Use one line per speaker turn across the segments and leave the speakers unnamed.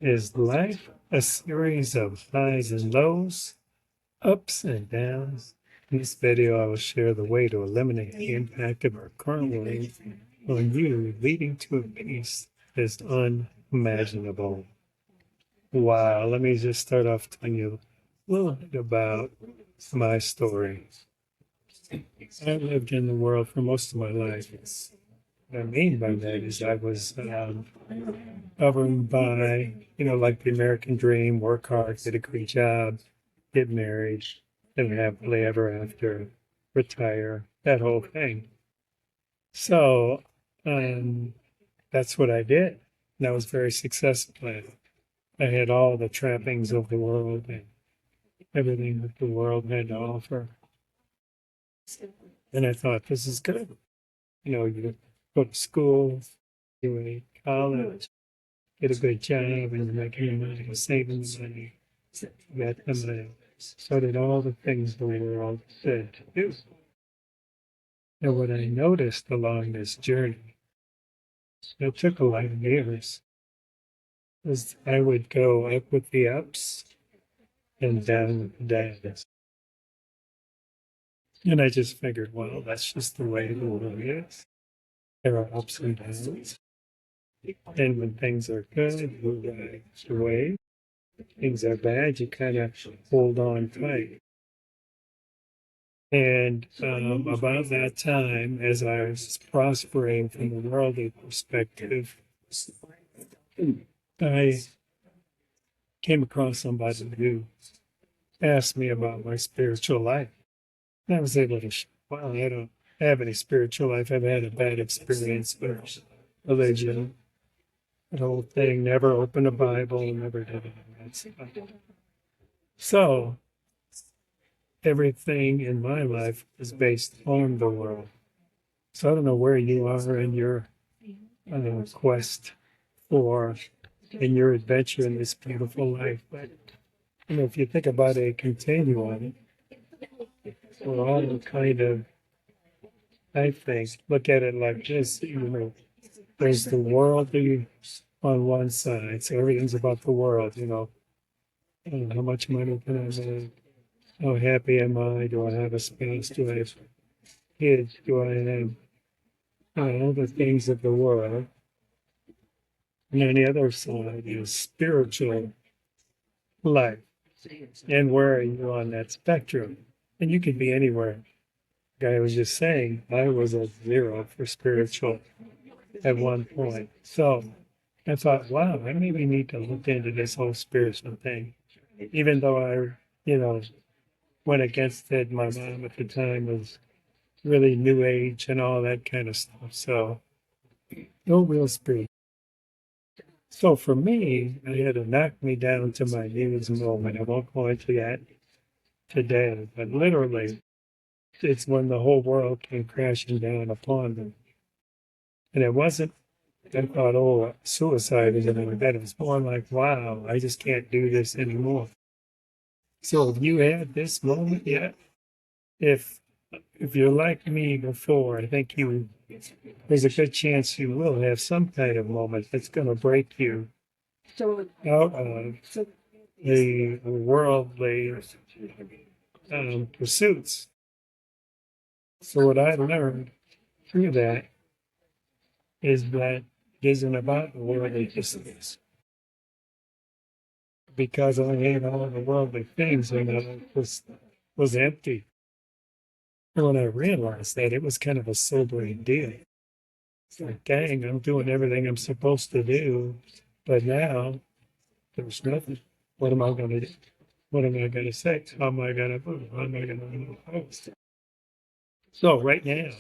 Is life a series of highs and lows, ups and downs? In this video, I will share the way to eliminate the impact of our current world on you, leading to a peace that is unimaginable. Wow, let me just start off telling you a little bit about my story. I lived in the world for most of my life. What I mean by that is I was governed by, like the American dream, work hard, get a great job, get married, live happily ever after, retire, that whole thing. So that's what I did. And I was very successful. I had all the trappings of the world and everything that the world had to offer. And I thought, this is good. You go to school, you go to college, get a good job, and you're making money, saving money, you got the money. So did all the things the world said to do. And what I noticed along this journey, it took a lot of years, was I would go up with the ups and down with the downs. And I just figured, well, that's just the way the world is. There are ups and downs. And when things are good, you ride the wave. Things are bad, you kind of hold on tight. And about that time, as I was prospering from a worldly perspective, I came across somebody who asked me about my spiritual life. And I was able to, well, I don't have any spiritual life. I've had a bad experience with religion. The whole thing, never opened a Bible, never did any of that stuff. So everything in my life is based on the world. So I don't know where you are in your quest for, in your adventure in this beautiful life, but if you think about a continuum, we're all kind of, I think, look at it like this. There's the world on one side, so everything's about the world. How much money can I make? How happy am I? Do I have a spouse? Do I have kids? Do I have all the things of the world? And on the other side is spiritual life. And where are you on that spectrum? And you could be anywhere. The guy was just saying, I was a zero for spiritual at one point. So I thought, wow, I maybe need to look into this whole spiritual thing. Even though I, went against it, my mom at the time was really new age and all that kind of stuff. So no real spirit. So for me, I had to knock me down to my knees moment. I won't go into that today, but literally, it's when the whole world came crashing down upon me. And it wasn't, I thought, oh, suicide or something like that. It was more like, wow, I just can't do this anymore. So have you had this moment yet? If if you're like me before, I think there's a good chance you will have some kind of moment that's going to break you out of the worldly pursuits. So what I learned through that is that it isn't about the worldly pursuits. Because I had all the worldly things and I was empty. And when I realized that, it was kind of a sobering deal. It's like, dang, I'm doing everything I'm supposed to do, but now there's nothing. What am I going to do? What am I going to say? How am I going to move? How am I going to post? So right now,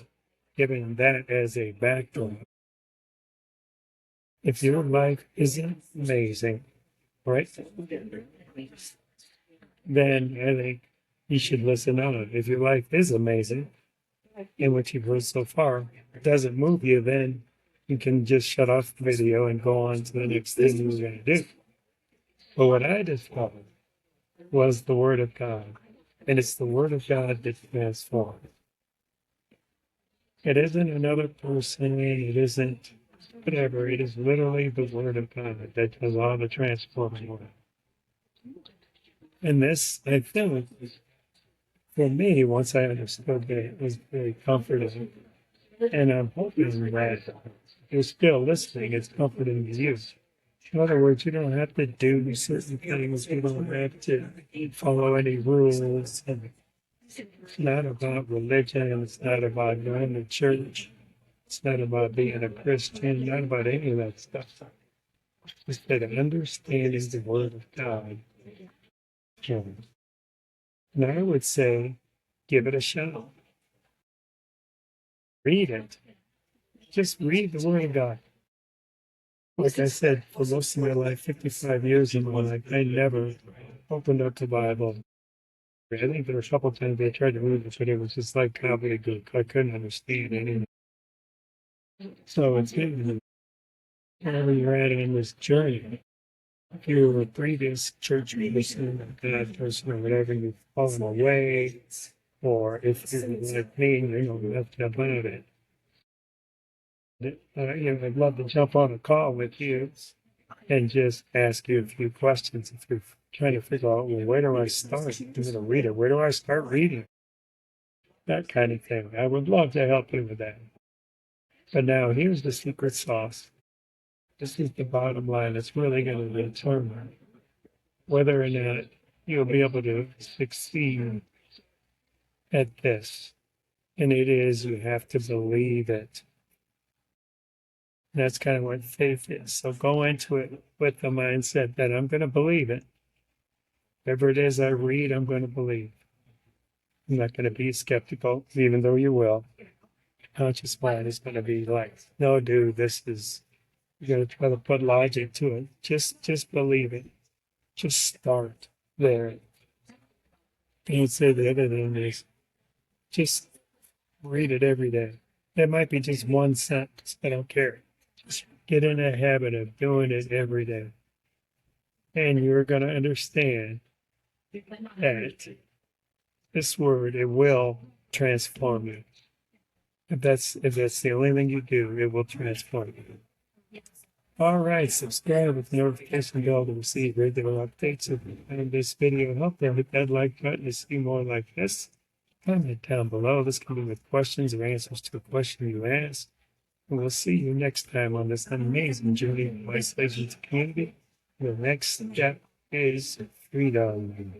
given that as a backdrop, if your life isn't amazing, right, then I think you should listen on. If your life is amazing, and what you've heard so far doesn't move you, then you can just shut off the video and go on to the next thing you're going to do. But what I discovered was the Word of God. And it's the Word of God that transforms. It isn't another person. It isn't whatever. It is literally the Word of God that does all the transforming work. And this, I think, for me, once I understood that, it was very comforting. And I'm hoping that you're still listening. It's comforting to you. In other words, you don't have to do certain things. You don't have to follow any rules. And it's not about religion. It's not about going to church. It's not about being a Christian. Not about any of that stuff. It's that understanding the Word of God. And I would say, give it a shot. Read it. Just read the Word of God. Like I said, for most of my life, 55 years of my life, I never opened up the Bible. I think there were a couple times I tried to read it, but it was just like gobbledygook. I couldn't understand anything. So it's been wherever you're at in this journey. If you were a previous church person, God person, or whatever, you've fallen away, or if you're like me, you know nothing about it. I'd love to jump on a call with you and just ask you a few questions if you're trying to figure out, well, where do I start? I'm going to read it. Where do I start reading? That kind of thing. I would love to help you with that. But now here's the secret sauce. This is the bottom line. It's really going to determine whether or not you'll be able to succeed at this. And it is, you have to believe it. That's kind of what faith is. So go into it with the mindset that I'm going to believe it. Whatever it is I read, I'm going to believe. I'm not going to be skeptical, even though you will. Conscious mind is going to be like, no, dude, this is, you're going to try to put logic to it. Just believe it. Just start there. And say the other thing is, just read it every day. There might be just one sentence. I don't care. Just get in a habit of doing it every day. And you're going to understand that this word, it will transform you. If that's the only thing you do, it will transform you. All right, subscribe with the notification bell to receive regular updates of this video. Help them hit that like button to see more like this. Comment down below. This can be with questions or answers to a question you ask. And we'll see you next time on this amazing journey of isolation to community. The next step is freedom.